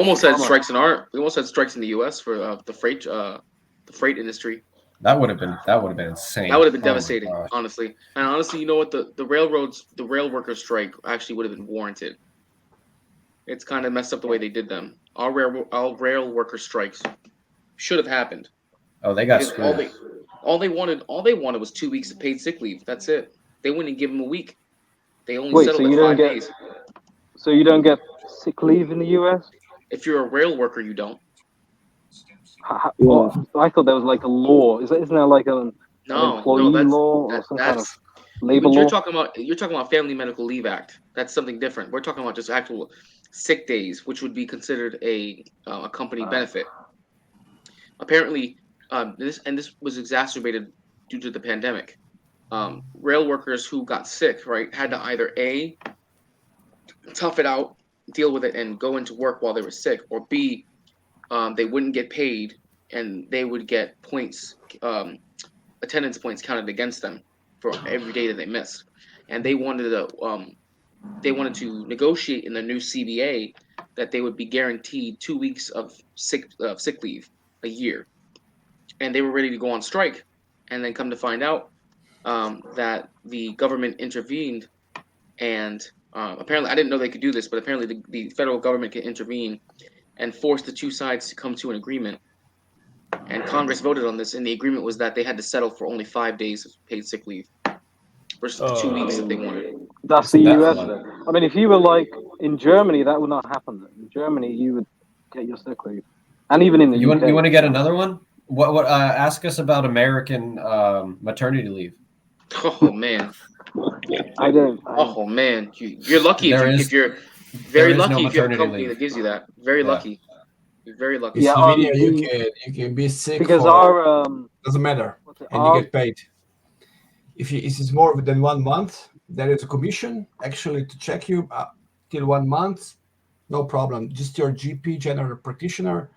almost had strikes in the U.S. for the freight industry. That would have been insane. That would have been devastating, honestly. And honestly, you know what? The rail worker strike actually would have been warranted. It's kind of messed up the way they did them. All rail worker strikes should have happened. Oh, they got screwed. All they wanted was 2 weeks of paid sick leave. That's it. They wouldn't give them a week. They only settled at 5 days. So you don't get sick leave in the US? If you're a rail worker, you don't. Well, I thought there was like a law. Isn't there like an employee law or some kind of labor law? You're talking about Family Medical Leave Act. That's something different. We're talking about just actual sick days, which would be considered a company benefit. Apparently, this was exacerbated due to the pandemic. Rail workers who got sick, right, had to either A, tough it out, deal with it, and go into work while they were sick, or B, they wouldn't get paid and they would get points, attendance points counted against them for every day that they missed. And they wanted to negotiate in the new CBA that they would be guaranteed 2 weeks of sick leave a year. And they were ready to go on strike. And then come to find out that the government intervened, and apparently, I didn't know they could do this, but apparently the federal government can intervene and force the two sides to come to an agreement. And Congress voted on this, and the agreement was that they had to settle for only 5 days of paid sick leave versus the 2 weeks that they wanted. That's the US then. I mean, if you were like in Germany, that would not happen. In Germany, you would get your sick leave, and even in the UK. You want to get another one? What? Ask us about American maternity leave. Oh man, I don't. Oh man, you're lucky if you're very lucky if you have a company that gives you that. Very lucky. You're very lucky. Yeah, Slovenia, you can be sick because doesn't matter, and you get paid. If it's more than 1 month, there is a commission actually to check you till 1 month. No problem. Just your GP, general practitioner,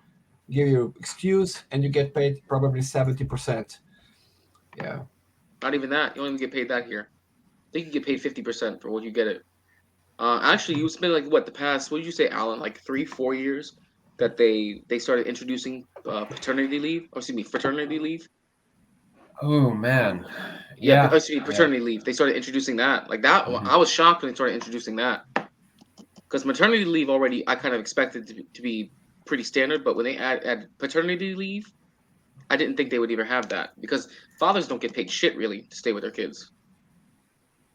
give you excuse, and you get paid probably 70%. Yeah. Not even that. You don't even get paid that here. I think you get paid 50% for what you get it. Actually, you spent like what did you say, Alan? Like 3-4 years that they started introducing fraternity leave. Oh man. Yeah, paternity leave. They started introducing that. Like that, I was shocked when they started introducing that. Because maternity leave already, I kind of expected to be pretty standard, but when they add paternity leave, I didn't think they would ever have that, because fathers don't get paid shit really to stay with their kids.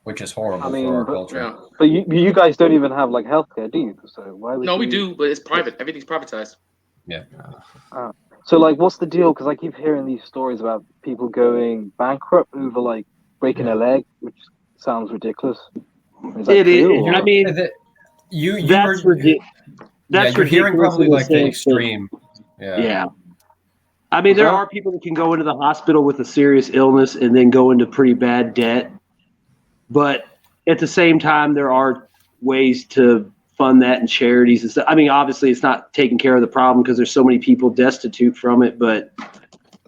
Which is horrible for our culture. Yeah. But you guys don't even have like healthcare, do you? So why would we do, but it's private. Everything's privatized. Yeah. So like, what's the deal? Because I keep hearing these stories about people going bankrupt over like breaking a leg, which sounds ridiculous. It is. I mean, that's ridiculous. You're hearing probably like the extreme. Yeah. I mean, there are people that can go into the hospital with a serious illness and then go into pretty bad debt. But at the same time, there are ways to fund that in charities and stuff. I mean, obviously, it's not taking care of the problem because there's so many people destitute from it. But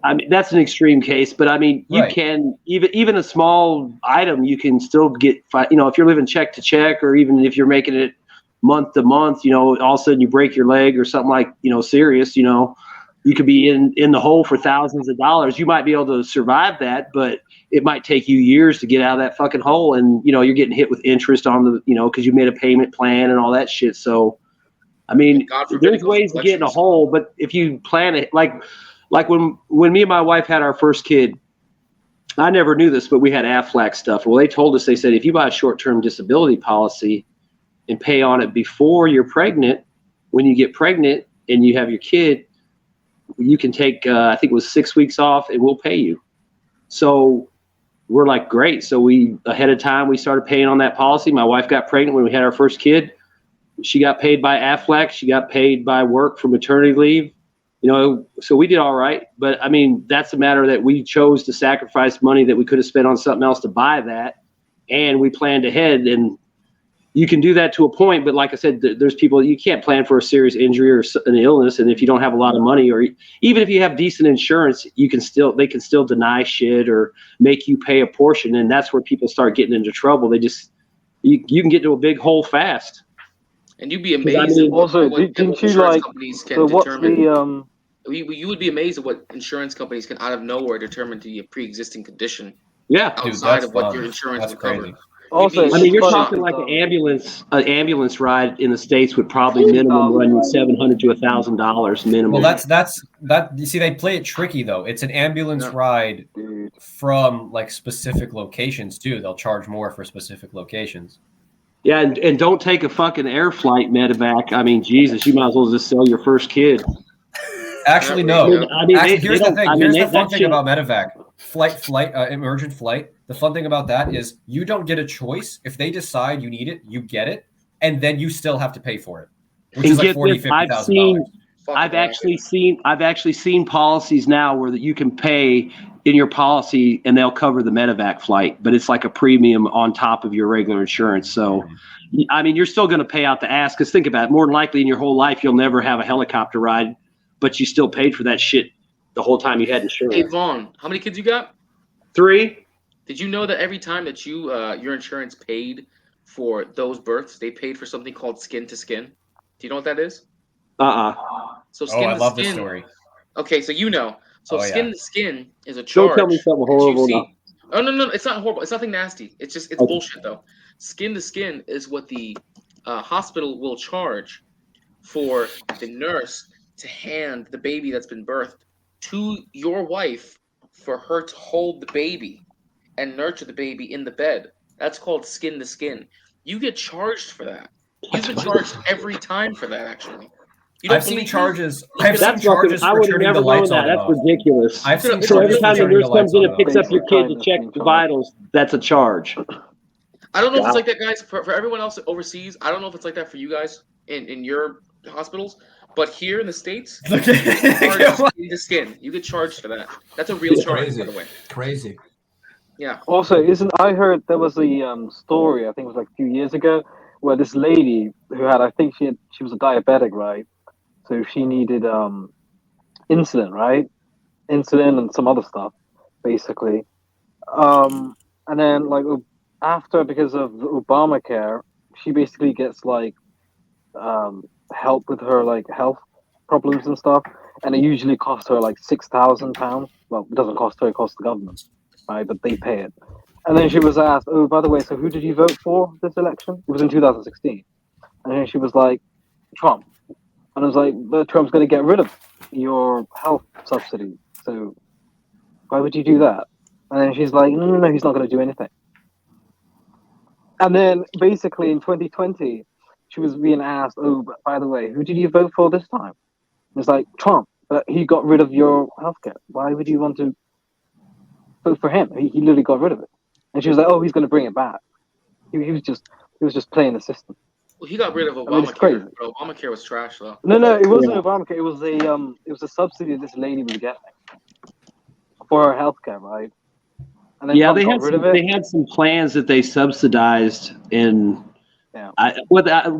I mean, that's an extreme case. But I mean, you can even a small item, you can still get. If you're living check to check, or even if you're making it month to month, all of a sudden you break your leg or something like serious. You could be in the hole for thousands of dollars. You might be able to survive that, but it might take you years to get out of that fucking hole. And, you're getting hit with interest on the, because you made a payment plan and all that shit. So, I mean, there's ways to get in a hole, but if you plan it, like when me and my wife had our first kid, I never knew this, but we had Aflac stuff. Well, they said, if you buy a short-term disability policy and pay on it before you're pregnant, when you get pregnant and you have your kid, you can take, I think it was 6 weeks off, and we'll pay you. So we're like, great. So ahead of time, we started paying on that policy. My wife got pregnant when we had our first kid. She got paid by Aflac. She got paid by work for maternity leave. So we did all right. But I mean, that's a matter that we chose to sacrifice money that we could have spent on something else to buy that. And we planned ahead, and you can do that to a point, but like I said, there's people, you can't plan for a serious injury or an illness. And if you don't have a lot of money, or even if you have decent insurance, they can still deny shit or make you pay a portion. And that's where people start getting into trouble. You can get into a big hole fast. And you'd be amazed at also, what didn't you insurance like? companies can So what's determine. the You would be amazed at what insurance companies can out of nowhere determine to be a pre-existing condition Yeah. Dude, outside that's of what fun. your insurance That's would cover. crazy. Also, I mean, you're funny talking because, like an ambulance ride in the States would probably minimum run you $700 to $1,000 minimum. Well, that's you see, they play it tricky though. It's an ambulance ride dude. from like specific locations too. They'll charge more for specific locations. Yeah, and don't take a fucking air flight medevac. I mean, Jesus, you might as well just sell your first kid. Actually, no. Actually, here's the thing. Here's the fun thing about medevac. Emergent flight. The fun thing about that is you don't get a choice. If they decide you need it, you get it, and then you still have to pay for it, which is like $40,000, $50,000. I've actually seen policies now where that you can pay in your policy and they'll cover the medevac flight, but it's like a premium on top of your regular insurance. So, I mean, you're still going to pay out the ass because think about it. More than likely in your whole life, you'll never have a helicopter ride, but you still paid for that shit the whole time you had insurance. Hey, Vaughn, how many kids you got? 3. Did you know that every time that your insurance paid for those births, they paid for something called skin to skin? Do you know what that is? So skin I to love skin. this story. Okay, so you know. So skin to skin is a Don't charge. tell me something horrible now. Oh no, it's not horrible. It's nothing nasty. It's just bullshit though. Skin to skin is what the hospital will charge for the nurse to hand the baby that's been birthed to your wife for her to hold the baby and nurture the baby in the bed. That's called skin to skin. You get charged for that. You get charged every time for that. Actually, I've seen charges. I would have never known that. That's ridiculous. I've seen so every time the nurse comes in and picks up your kid to check the vitals, that's a charge. I don't know if it's like that, guys. For everyone else overseas, I don't know if it's like that for you guys in your hospitals. But here in the States, you get charged skin to skin. You get charged for that. That's a real charge, by the way. Crazy. Yeah. Also, I heard there was a story, I think it was like a few years ago, where this lady who had, I think she was a diabetic, right? So she needed insulin, right? Insulin and some other stuff, basically. And then like after, because of Obamacare, she basically gets like help with her like health problems and stuff, and it usually costs her like £6,000. Well, it doesn't cost her; it costs the government, right? But they pay it. And then she was asked, "Oh, by the way, so who did you vote for this election?" It was in 2016, and then she was like, "Trump." And I was like, "But Trump's going to get rid of your health subsidy, so why would you do that?" And then she's like, "No, he's not going to do anything." And then basically in 2020. She was being asked, "Oh, but by the way, who did you vote for this time?" It's like Trump, but he got rid of your healthcare. Why would you want to vote for him? He literally got rid of it. And she was like, "Oh, he's going to bring it back." He was just playing the system. Well, he got rid of Obamacare. I mean, it's crazy. But Obamacare was trash, though. No, it wasn't Obamacare. It was a subsidy this lady was getting for her healthcare, right? And then Trump got rid of it. They had some plans that they subsidized in. Yeah.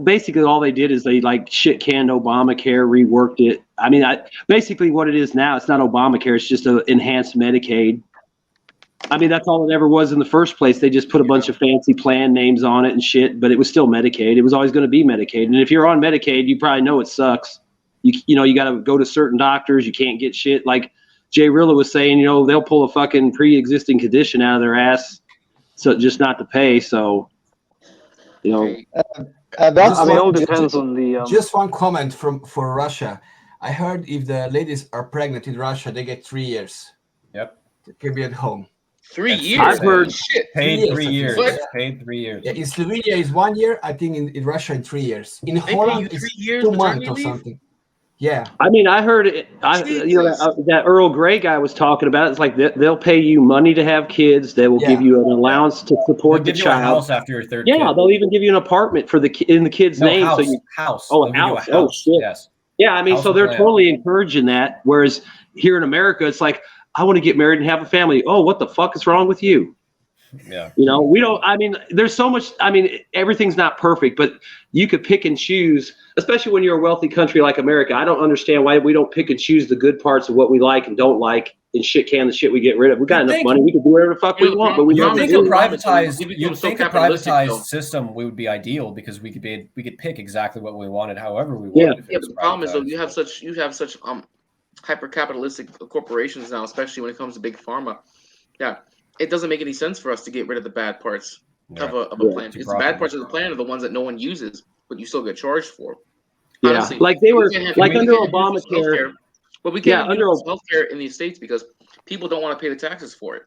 Basically all they did is they like shit canned Obamacare, reworked it. I mean, basically what it is now, it's not Obamacare, it's just an enhanced Medicaid. I mean, that's all it ever was in the first place. They just put a bunch of fancy plan names on it and shit, but it was still Medicaid. It was always going to be Medicaid. And if you're on Medicaid, you probably know it sucks. You know, you got to go to certain doctors. You can't get shit. Like Jay Rilla was saying, you know, they'll pull a fucking pre-existing condition out of their ass, so just not to pay. So, you know, it all depends on the. Just one comment for Russia. I heard if the ladies are pregnant in Russia, they get 3 years. Yep. They can be at home. 3 years. I've heard shit. Paid 3 years. What? Paid 3 years. Yeah, in Slovenia is 1 year. I think in Russia in 3 years. In Holland pay you 3 it's years 2 months or maternity leave? something. Yeah. I mean, I heard it. That Earl Grey guy was talking about. It's like they'll pay you money to have kids. They will give you an allowance to support the They'll give you a child. house after your third. Yeah, kid. they'll even give you an apartment for in the kid's name. House. So you house. Oh, They'll give you a house. Oh, shit. Yes. Yeah, I mean, House so they're plan. totally encouraging that. Whereas here in America, it's like, I want to get married and have a family. Oh, what the fuck is wrong with you? Yeah. You know, we don't. I mean, there's so much. I mean, everything's not perfect, but you could pick and choose. Especially when you're a wealthy country like America, I don't understand why we don't pick and choose the good parts of what we like and don't like, and shit can the shit we get rid of. We got You'd enough think- money. We can do whatever the fuck we want, but we You'd don't think do a it. privatized, We've become you'd so think a capitalistic, privatized though. system would be ideal because we could pick exactly what we wanted, however we Yeah. wanted. if it Yeah, was but the problem is though privatized. you have such hyper capitalistic corporations now, especially when it comes to big pharma. Yeah, it doesn't make any sense for us to get rid of the bad parts of a Yeah. plan. Too It's the bad profitable. parts of the plan are the ones that no one uses, but you still get charged for. Yeah, Honestly, like they were we can't have- like we under can't have universal Obamacare. healthcare, but we can't Yeah, have under universal healthcare in the States because people don't want to pay the taxes for it.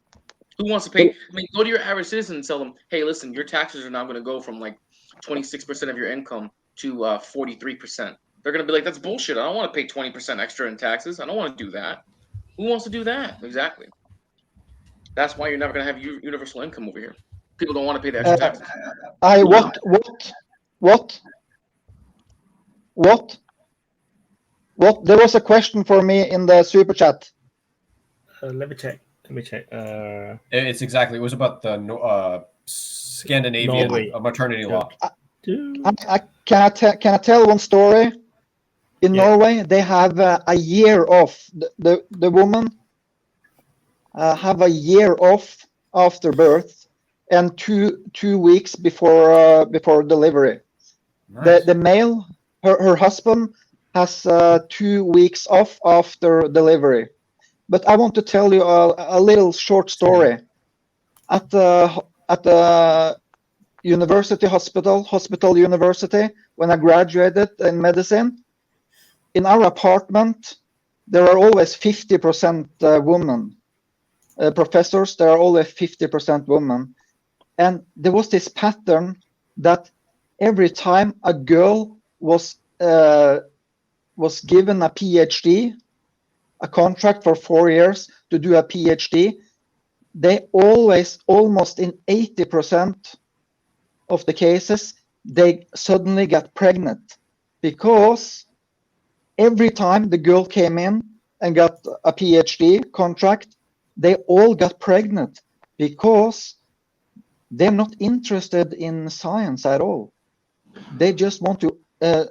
Who wants to pay? I mean, go to your average citizen and tell them, "Hey, listen, your taxes are now going to go from like 26% of your income to 43%." They're going to be like, "That's bullshit. I don't want to pay 20% extra in taxes. I don't want to do that." Who wants to do that? Exactly. That's why you're never going to have universal income over here. People don't want to pay the extra taxes. What? There was a question for me in the super chat. Let me check. It's exactly. It was about the Scandinavian Norway. maternity law. Can I tell one story? In Norway, they have a year off. The woman have a year off after birth and two weeks before delivery. Nice. The male, her husband, has 2 weeks off after delivery. But I want to tell you a little short story. At the university hospital university, when I graduated in medicine, in our apartment, there are always 50% women. Professors, there are always 50% women. And there was this pattern that every time a girl was given a PhD, a contract for 4 years to do a PhD, they always, almost in 80% of the cases, they suddenly got pregnant because every time the girl came in and got a PhD contract, they all got pregnant because they're not interested in science at all. They just want to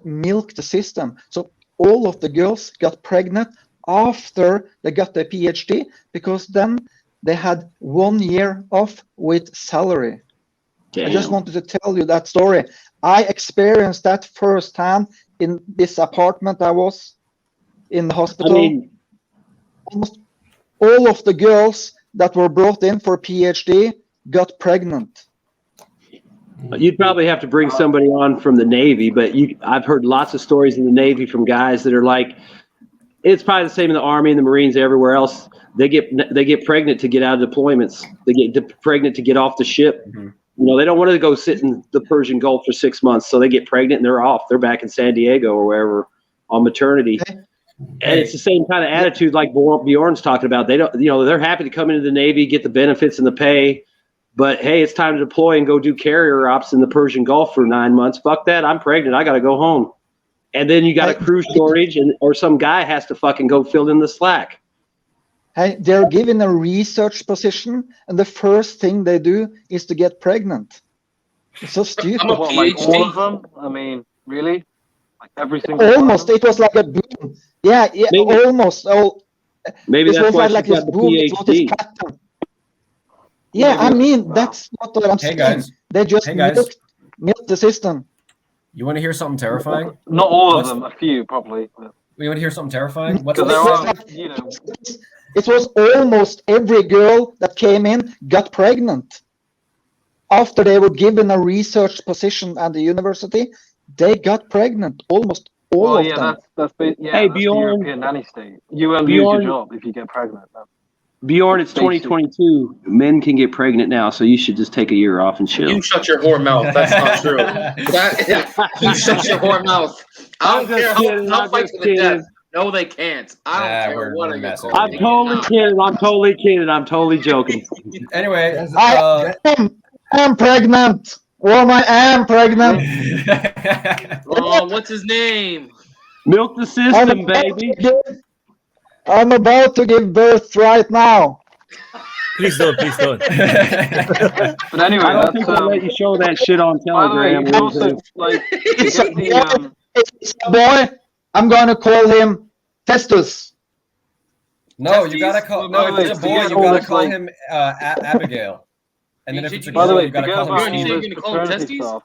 milk the system. So all of the girls got pregnant after they got their PhD because then they had 1 year off with salary. Damn. I just wanted to tell you that story. I experienced that firsthand in this apartment I was in the hospital. I mean, almost all of the girls that were brought in for PhD got pregnant. you'd probably have to bring somebody on from the Navy, but I've heard lots of stories in the Navy from guys that are like, it's probably the same in the Army and the Marines, everywhere else. They get pregnant to get out of deployments. They get pregnant to get off the ship. Mhm. You know, they don't want to go sit in the Persian Gulf for 6 months, so they get pregnant and they're off. They're back in San Diego or wherever on maternity. And it's the same kind of attitude like Bjorn's talking about. They don't, you know, they're happy to come into the Navy, get the benefits and the pay, but hey, it's time to deploy and go do carrier ops in the Persian Gulf for 9 months. Fuck that. I'm pregnant. I got to go home. And then you got a crew shortage, or some guy has to fucking go fill in the slack. Hey, they're given a research position, and the first thing they do is to get pregnant. It's so stupid. I'm a What, like all PhD. of them? I mean, really? Like every single one of Almost, them? it was like a boom. Yeah, Maybe- almost. Oh, Maybe it that's was why like she's this got the boom. It was this PhD. pattern. Yeah, I mean, that's not what I'm Hey saying. guys, They just Hey, guys. milk the system. you want to hear something terrifying? Not all of What's- them, a few probably. You want to hear something terrifying? What's Because the there It's are, like- you know, It was almost every girl that came in got pregnant. After they were given a research position at the university, they got pregnant. Almost all well, of yeah, them. that's Hey, the Bjorn. European nanny state. You won't lose Bjorn. your job if you get pregnant. Bjorn, it's Basic. 2022. Men can get pregnant now, so you should just take a year off and chill. You shut your whore mouth. That's not true. You shut your whore mouth. I I'm don't care just kidding, how I'm fight just to the death. kidding. No, they can't. I don't Yeah, care we're what I messing get with I'm you. totally kidding. I'm totally kidding. I'm totally joking. Anyway, That's- I'm pregnant. Woman, I am pregnant. Oh, what's his name? Milk the system, baby. I'm about to give birth right now. Please don't. Please don't. But anyway, I don't that's think they'll let you show that shit on by the way, Telegram. you can also like to It's a get the boy. It's a boy. I'm going to call him Festus. No, you Testes? gotta call. No, No, if it's a wait, boy, to get you all gotta this, call like- him Abigail. And then if Did it's a you- By the girl, way, you gotta to call go him about Bjorn, you all say you're this gonna call them paternity testes? stuff,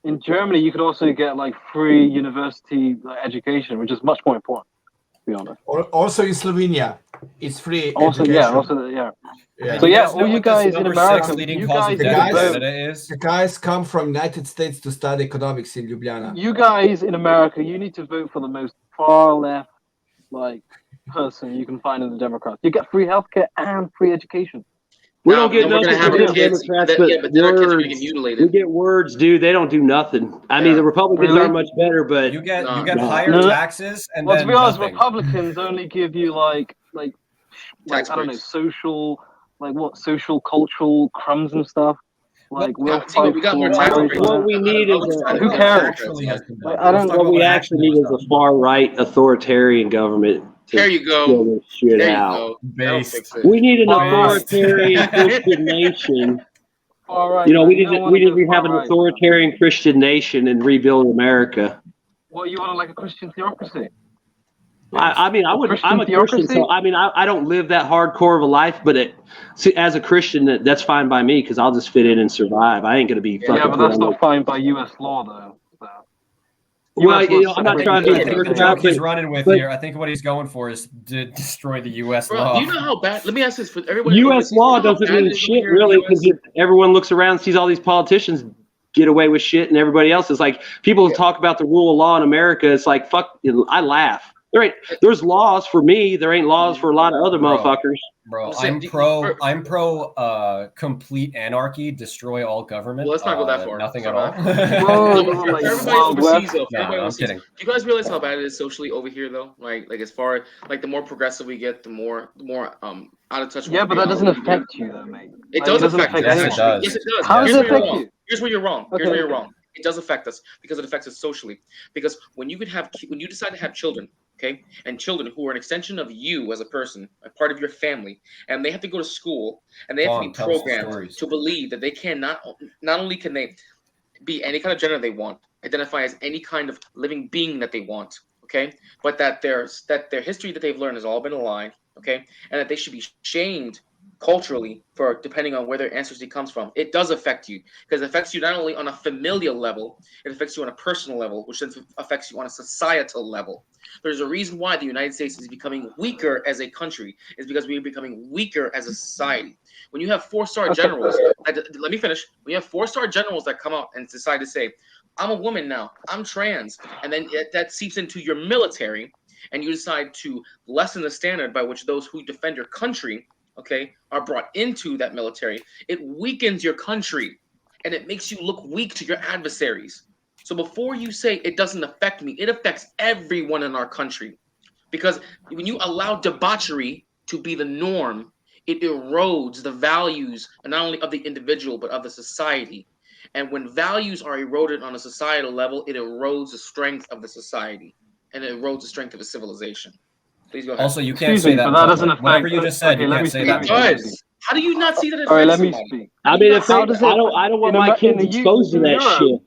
in Germany, you could also get like free university education, which is much more important, to be honest. Also in Slovenia, it's free Also, education. yeah, also, yeah. And So you yeah, guys know all you what this guys in number America, 6 leading you cause guys of The death in guys- Canada is? The guys come from United States to study economics in Ljubljana. You guys in America, you need to vote for the most far left, like, person you can find in the Democrats. You get free healthcare and free education. We Nah, don't but get then we're gonna nothing have from our the kids. Democrats, But then our kids are gonna get words. mutilated. We get words, dude. They don't do nothing. I mean, Yeah. the Republicans Really? aren't much better, but You get No. higher No. taxes and Well, to then be honest, nothing. Republicans only give you like Tax I don't know, breaks. social, like what social cultural crumbs and stuff. Like we'll See, fight we got for more tax marriage. breaks. what we need is a- Who cares? Actually has been done. Like, I don't- Let's talk what about we what actually was need is done. a far right authoritarian government to There you go. fill this shit There you out. go. That'll Based. fix it. We need an Far right. authoritarian Christian nation. Far right, You know, man. we You need don't to, wanna we need go to far have an right. authoritarian Christian nation and rebuild America. What, you want like a Christian theocracy? I mean, I'm a Christian, theocracy? so I mean, I don't live that hardcore of a life, but see, as a Christian, that's fine by me because I'll just fit in and survive. I ain't gonna be fucking. Yeah, but put that's on not fine by U.S. law, though. So. Well, US you know, law I'm not separates trying to be I a think the jerk joke about he's it. running with but- here, I think what he's going for is to destroy the U.S. Bro, law. do you know how bad? Let me ask this for everybody. U.S. law You know how doesn't bad it mean is over shit, here in the really, US? because everyone looks around and sees all these politicians get away with shit, and everybody else is like, people talk about the rule of law in America. It's like, fuck, I laugh. There's laws for me. There ain't laws for a lot of other Bro. motherfuckers. Bro, I'm I'm pro complete anarchy, destroy all government. Well, let's not go that far. Nothing Let's at not all. go Whoa, No, like for everybody Wild overseas, West? though. For No, everybody I'm overseas, kidding. do you guys realize how bad it is socially over here, though? Like as far like the more progressive we get, the more out of touch. Yeah, with but that doesn't reality we get. affect you, though, mate. It Like, does doesn't affect us. Yes, it anyone. does. Yes, it does. How does Here's it where you're affect wrong. you? Here's where you're wrong. Here's Okay, where you're okay. wrong. It does affect us because it affects us socially. Because when you decide to have children, okay, and children who are an extension of you as a person, a part of your family, and they have to go to school and they have to be Tell us the programmed stories. to believe that they can not only can they be any kind of gender they want, identify as any kind of living being that they want, okay, but that their history that they've learned has all been a lie, okay, and that they should be shamed culturally for depending on where their ancestry comes from. It does affect you because it affects you not only on a familial level, it affects you on a personal level, which then affects you on a societal level. There's a reason why the United States is becoming weaker as a country. Is because we're becoming weaker as a society. When you have 4-star generals, let me finish. When you have 4-star generals that come out and decide to say, I'm a woman now, I'm trans, and then that seeps into your military, and you decide to lessen the standard by which those who defend your country, okay, are brought into that military, it weakens your country, and it makes you look weak to your adversaries. So before you say it doesn't affect me, it affects everyone in our country. Because when you allow debauchery to be the norm, it erodes the values not only of the individual, but of the society. And when values are eroded on a societal level, it erodes the strength of the society. And it erodes the strength of a civilization. Please go ahead. Also, you can't Excuse say me, that. but in that public. doesn't affect. Whatever you just said, Okay, you let can't me say speak, that. let in me public. speak. How do you not see that it All right, affects let me somebody? speak. I mean, if How they, does it- I don't want in my Amer- kids in the U- exposed to in that Europe, shit.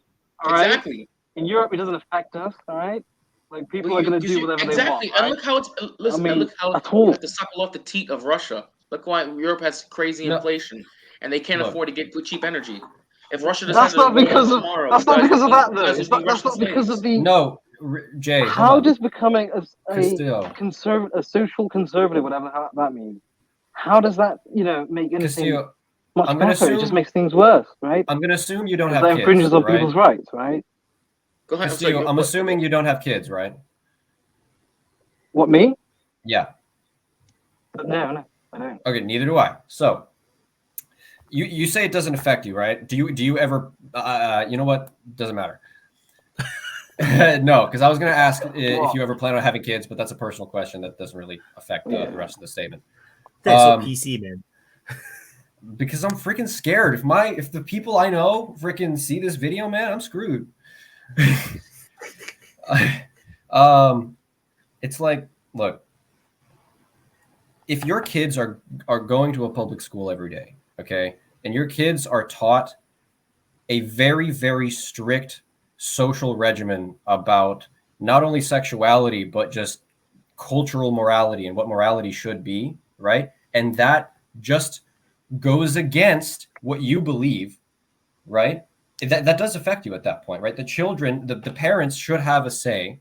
All right? Exactly. In Europe, it doesn't affect us. All right, like people Well, are going you to do see- whatever exactly. they want. And look how it's listen. I mean, and look how at all. you have to suckle off the teat of Russia. Look why Europe has crazy No. inflation, and they can't Look. afford to get good cheap energy. If Russia That's decided not to blow because up of. tomorrow, That's you not guys because of would that be- though. you guys It's would not, be that's Russian not because of slaves. the. No, Jay, hold How on. does becoming a Castillo. a social conservative, whatever that means, how does that make anything Castillo, much I'm gonna better? It just assume- makes things worse, right? I'm gonna assume you don't Because have that infringes kids, on right? people's rights, right? Go ahead. Castillo, I'm assuming you don't have kids, right? What, me? Yeah. No, I don't. Okay, neither do I. So, you say it doesn't affect you, right? Do you ever? You know what? Doesn't matter. No, because I was going to ask if you ever plan on having kids, but that's a personal question that doesn't really affect the rest of the statement. That's so PC, man. Because I'm freaking scared. If the people I know freaking see this video, man, I'm screwed. It's like, look, if your kids are going to a public school every day, okay, and your kids are taught a very, very strict social regimen about not only sexuality, but just cultural morality and what morality should be, right? And that just goes against what you believe, right? That does affect you at that point, right? The children, the parents should have a say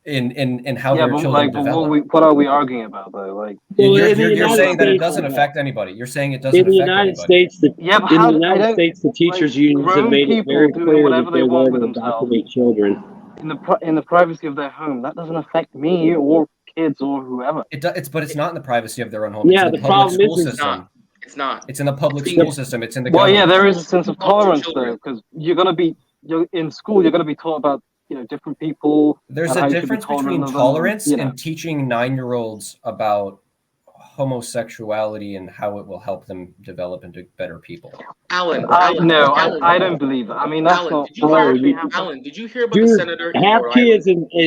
in how their children develop. What are we arguing about though? Like, you're saying that it doesn't affect anybody. You're saying it doesn't affect anybody. In the United States, the teachers' unions have made it very clear that they want to indoctrinate children in the privacy of their home. That doesn't affect me or kids or whoever. But it's not in the privacy of their own home. Yeah, it's in the problem is it's not. It's in the public school system. It's in the government. Well, yeah, there is a sense of tolerance though, because you're in school. You're going to be taught about different people. There's a difference between tolerance and teaching 9-year-olds about homosexuality and how it will help them develop into better people. Alan, I don't believe that. I mean, that's Alan, not. Alan, did you hear about the senator?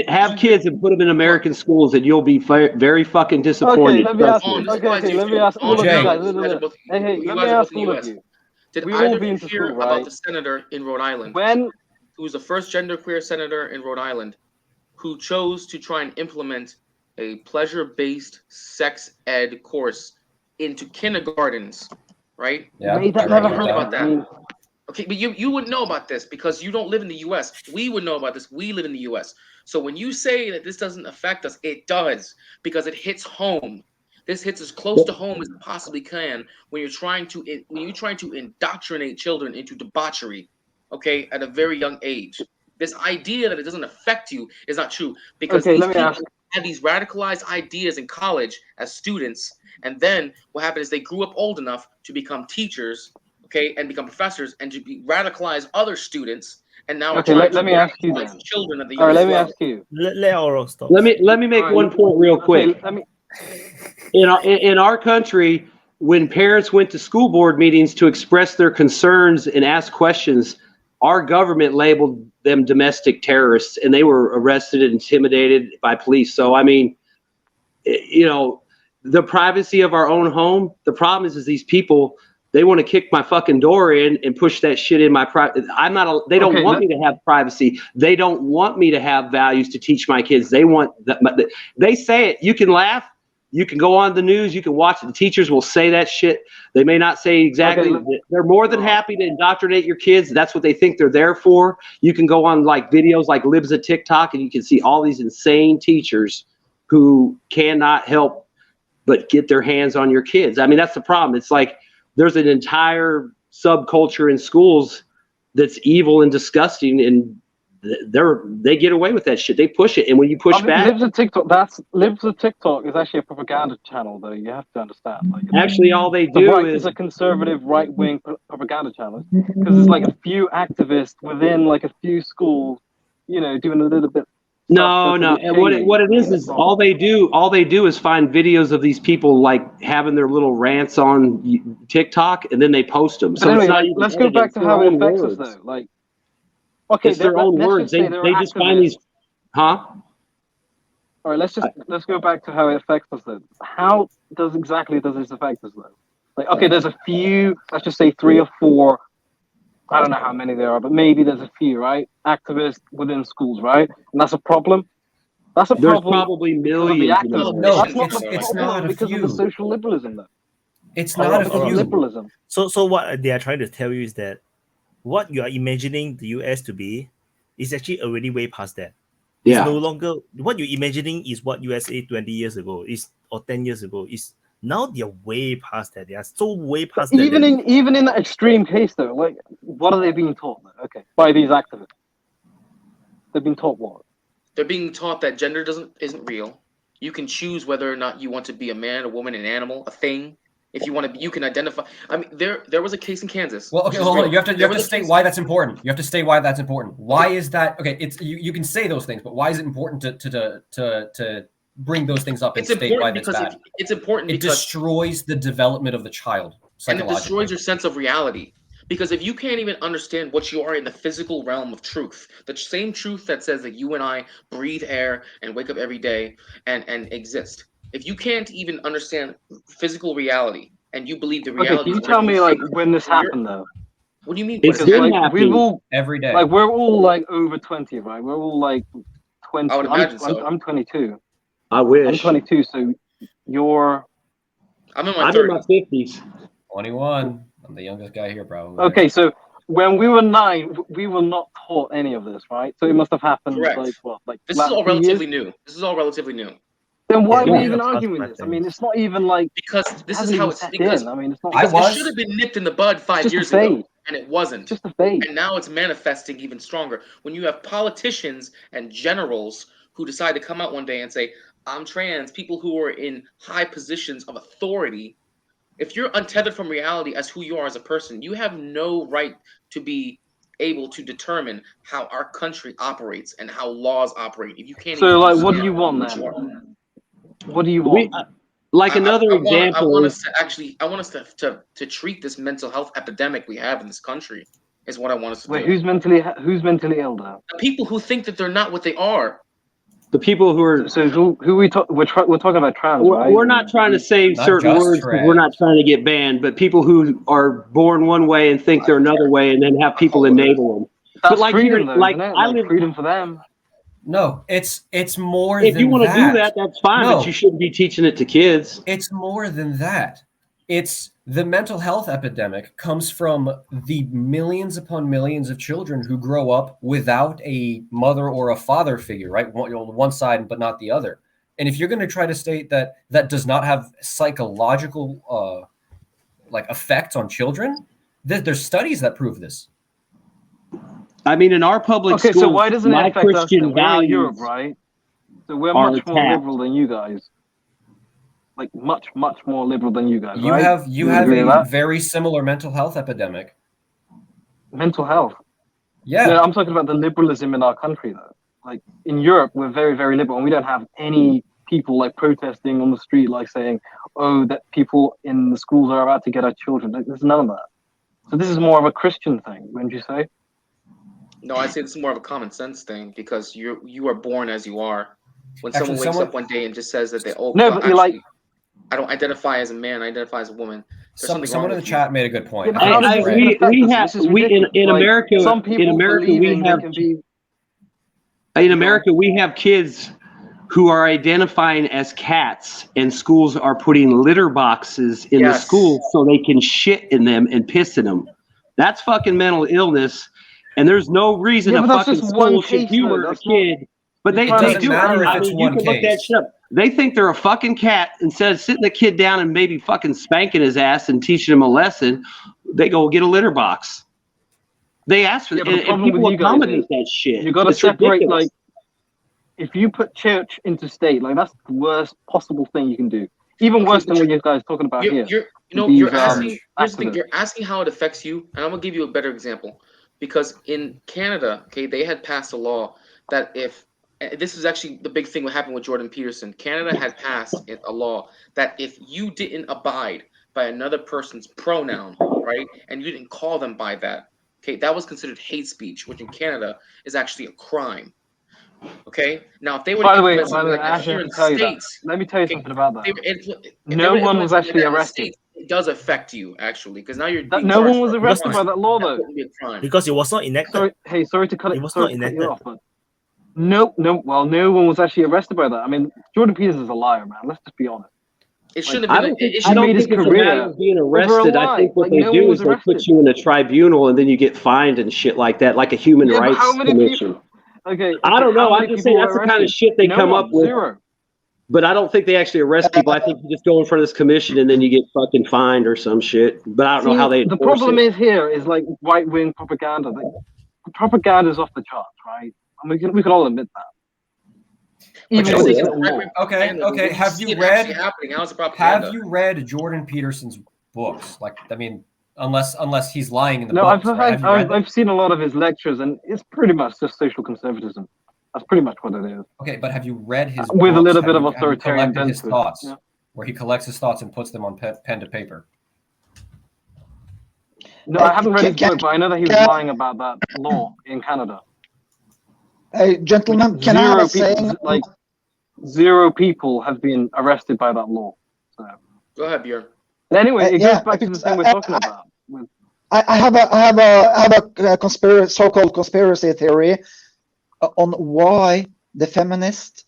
Have kids and put them in American schools, and you'll be very fucking disappointed. Okay, let me ask all of you guys. Hey, let me ask all of you. Did either of you hear about the senator in Rhode Island? Who was the first genderqueer senator in Rhode Island, who chose to try and implement a pleasure-based sex ed course into kindergartens, right? Yeah, never heard about that. Okay, but you wouldn't know about this because you don't live in the U.S. We would know about this. We live in the U.S. So when you say that this doesn't affect us, it does because it hits home. This hits as close to home as it possibly can when you're trying to indoctrinate children into debauchery. Okay, at a very young age. This idea that it doesn't affect you is not true because these people have these radicalized ideas in college as students, and then what happened is they grew up old enough to become teachers, okay, and become professors and to radicalize other students, and now let me ask you then. Children at the let me ask you. Let me make one point real quick. In our country, when parents went to school board meetings to express their concerns and ask questions, our government labeled them domestic terrorists, and they were arrested and intimidated by police. So, I mean, the privacy of our own home. The problem is these people, they want to kick my fucking door in and push that shit in my private. They don't want me to have privacy. They don't want me to have values to teach my kids. They want they say it. You can laugh. You can go on the news. You can watch it. The teachers will say that shit. They may not say exactly. They're more than happy to indoctrinate your kids. That's what they think they're there for. You can go on like videos like Libs of TikTok, and you can see all these insane teachers who cannot help but get their hands on your kids. I mean, that's the problem. It's like there's an entire subculture in schools that's evil and disgusting, and they get away with that shit. They push it, and when you push back, Libs of TikTok is actually a propaganda channel, though. You have to understand. Like, actually, all they do is a conservative right-wing propaganda channel because there's like a few activists within like a few schools, doing a little bit. No. And what it is all they do is find videos of these people like having their little rants on TikTok, and then they post them. So anyway, let's go back to how it affects us, though. Like. Okay, it's their own words. They just find these, huh? All right, let's go back to how it affects us then. How does this affect us though? Like, okay, there's a few. Let's just say 3 or 4. I don't know how many there are, but maybe there's a few, right? Activists within schools, right? And that's a problem. That's a problem. There's probably millions. No, it's not a because few. Of the social liberalism, though. It's not a few. Liberalism. So what they are trying to tell you is that what you are imagining the US to be is actually already way past that. Yeah. It's no longer what you're imagining is what USA 20 years ago is or 10 years ago is. Now they're way past that. They are so way past that. Even in that extreme case though, like what are they being taught? Okay, by these activists, they've been taught what? They're being taught that gender isn't real. You can choose whether or not you want to be a man, a woman, an animal, a thing. If you want to be, you can identify. I mean, there was a case in Kansas. Well, okay, hold on. You have to state why that's important. You have to state why that's important. Why is that? Okay, it's you can say those things, but why is it important to bring those things up and state why that's bad? It's important because it destroys the development of the child psychologically. And it destroys your sense of reality. Because if you can't even understand what you are in the physical realm of truth, the same truth that says that you and I breathe air and wake up every day and exist. If you can't even understand physical reality and you believe the reality, can you tell me like when this happened though? What do you mean? It's been happening we've all every day. Like we're all like over 20, right? We're all like 20. I would imagine so. I'm 22. I wish. I'm 22, so you're... I'm in my 50s. 21. I'm the youngest guy here, probably. Okay, so when we were 9, we were not taught any of this, right? So it must have happened Correct. like what? Like This is all relatively new. This is all relatively new. Then why are Yeah, we yeah. even arguing this? I mean, it's not even like... Because this is hasn't how even it's... set Because, in. I mean, it's not... because was. it should have been nipped in the bud 5 just years a ago, fade. and it wasn't. Just a fade. And now it's manifesting even stronger. When you have politicians and generals who decide to come out one day and say, I'm trans, people who are in high positions of authority, if you're untethered from reality as who you are as a person, you have no right to be able to determine how our country operates and how laws operate. If you can't So, even like, what do understand you want what then? you are. What do you want? Another example. I want us to actually, I want us to treat this mental health epidemic we have in this country is what I want us to Wait, do. who's mentally ill though? The people who think that they're not what they are. The people who are... So who we talk? We're talking about trans, right? We're not trying to say Not certain just words because we're not trying to get banned, but people who are born one way and think they're another way and then have people enable them. That's but like freedom, here, though, like isn't it? I Like live... freedom for them. No, it's more If than you want to that. do that, that's fine, No. but you shouldn't be teaching it to kids. It's more than that. It's the mental health epidemic comes from the millions upon millions of children who grow up without a mother or a father figure, right? One side, but not the other. And if you're going to try to state that that does not have psychological effects on children, there's studies that prove this. I mean, in our public Okay, schools, so why doesn't it my affect us? Christian Then? We're in values Europe, right? So we're are much more attacked. liberal than you guys. Like much more liberal than you guys. You right? have agree with a that? very similar mental health epidemic. Mental health. Yeah. No, I'm talking about the liberalism in our country, though. Like in Europe, we're very, very liberal, and we don't have any people like protesting on the street, like saying, "Oh, that people in the schools are about to get our children." Like, there's none of that. So this is more of a Christian thing, wouldn't you say? No, I say this is more of a common sense thing because you are born as you are. When Actually, someone wakes up one day and just says that they No, well, but you're like, I don't identify as a man, I identify as a woman. There's something Someone wrong in the with you. chat made a good point. Yeah, but how does this even affect us? This is ridiculous. in Like, America, some people in America we believing they have can be. in America we have kids who are identifying as cats, and schools are putting litter boxes in the school so they can shit in them and piss in them. That's fucking mental illness, and there's no reason a fucking school should humor a kid. But they do. I mean, you can look that shit up. They think they're a fucking cat. Instead of sitting the kid down and maybe fucking spanking his ass and teaching him a lesson, they go get a litter box. They ask for it, and people accommodate that shit. You got to separate, like, if you put church into state, like that's the worst possible thing you can do. Even worse than what you guys are talking about here. You're asking. Here's the thing. You're asking how it affects you, and I'm gonna give you a better example. Because in Canada, okay, they had passed a law that if this is actually the big thing what happened with Jordan Peterson. Canada had passed a law that if you didn't abide by another person's pronoun, right, and you didn't call them by that, okay, that was considered hate speech, which in Canada is actually a crime. Okay. Now, if they were by the way, here in the States, let me tell you something about that. No one was actually arrested. It does affect you actually, because now you're no one was arrested by that law though. Because it was not enacted. Sorry to cut it. It was not enacted. Off, but no one was actually arrested by that. I mean, Jordan Peterson is a liar, man. Let's just be honest. It shouldn't have been. I don't think it's a matter of being arrested. I think what they do is they put you in a tribunal and then you get fined and shit like that, like a human rights commission. Okay. I don't know. I'm just saying that's the kind of shit they come up with. Zero. But I don't think they actually arrest people. I think you just go in front of this commission and then you get fucking fined or some shit. But I don't know how they enforce the problem is here is like right-wing propaganda. Like, the propaganda is off the charts, right? And we can all admit that. Okay. Have you read Jordan Peterson's books? Like, I mean, unless he's lying in the books. I've seen a lot of his lectures, and it's pretty much just social conservatism. That's pretty much what it is. Okay, but have you read his with books? A little bit of authoritarian his thoughts, where he collects his thoughts and puts them on pen to paper? No, I haven't read his book, but I know that he was lying about that law in Canada. Hey, gentlemen, can I have a saying? Like, 0 people have been arrested by that law. So. Go ahead, Björn. Anyway, it goes back to the thing we're talking about. I have a so-called conspiracy theory on why the feminists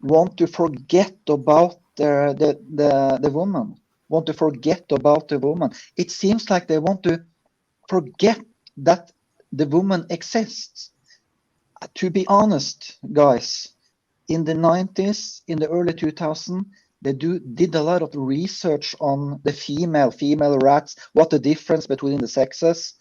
want to forget about the woman, want to forget about the woman. It seems like they want to forget that the woman exists. To be honest, guys, in the 90s, in the early 2000s, they did a lot of research on the female rats, what the difference between the sexes,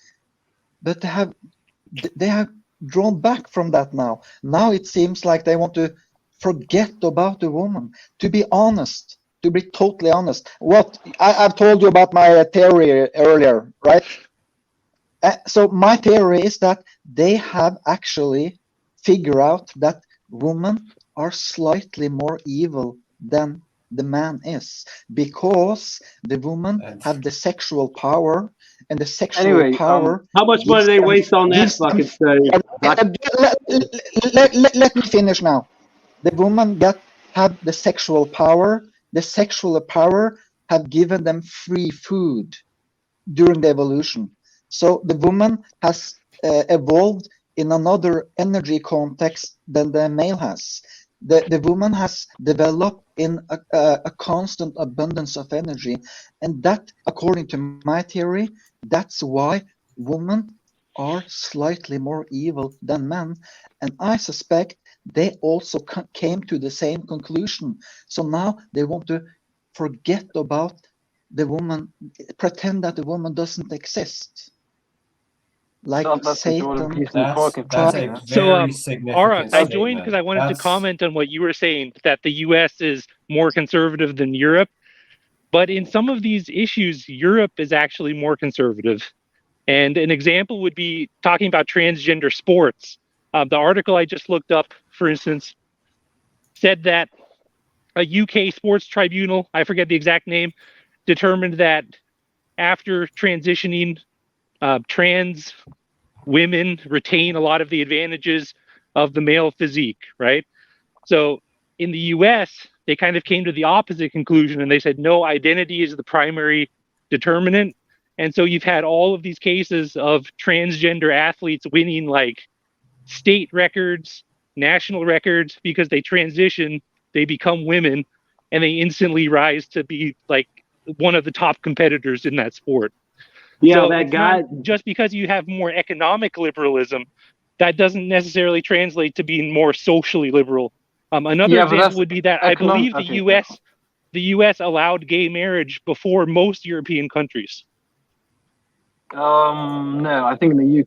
but they have drawn back from that now. Now it seems like they want to forget about the woman. To be honest, to be totally honest, what I've told you about my theory earlier, right? So my theory is that they have actually figured out that women are slightly more evil than the man is, because the woman have the sexual power, and the sexual power. How much money they waste on that fucking study? Let me finish now. The woman that have the sexual power, have given them free food during the evolution. So the woman has evolved in another energy context than the male has. The woman has developed in a constant abundance of energy, and that, according to my theory, that's why women are slightly more evil than men. And I suspect they also came to the same conclusion. So now they want to forget about the woman, pretend that the woman doesn't exist. Like Satan. That's a very significant Aura, I joined statement. because I wanted to comment on what you were saying, that the U.S. is more conservative than Europe. But in some of these issues, Europe is actually more conservative. And an example would be talking about transgender sports. The article I just looked up, for instance, said that a UK sports tribunal, I forget the exact name, determined that after transitioning, trans women retain a lot of the advantages of the male physique, right? So in the US, they kind of came to the opposite conclusion, and they said no, identity is the primary determinant. And so you've had all of these cases of transgender athletes winning like state records, national records, because they transition, they become women, and they instantly rise to be like one of the top competitors in that sport. Yeah, so that guy. Just because you have more economic liberalism, that doesn't necessarily translate to being more socially liberal. Another example would be that I believe the U.S. allowed gay marriage before most European countries. No, I think in the UK.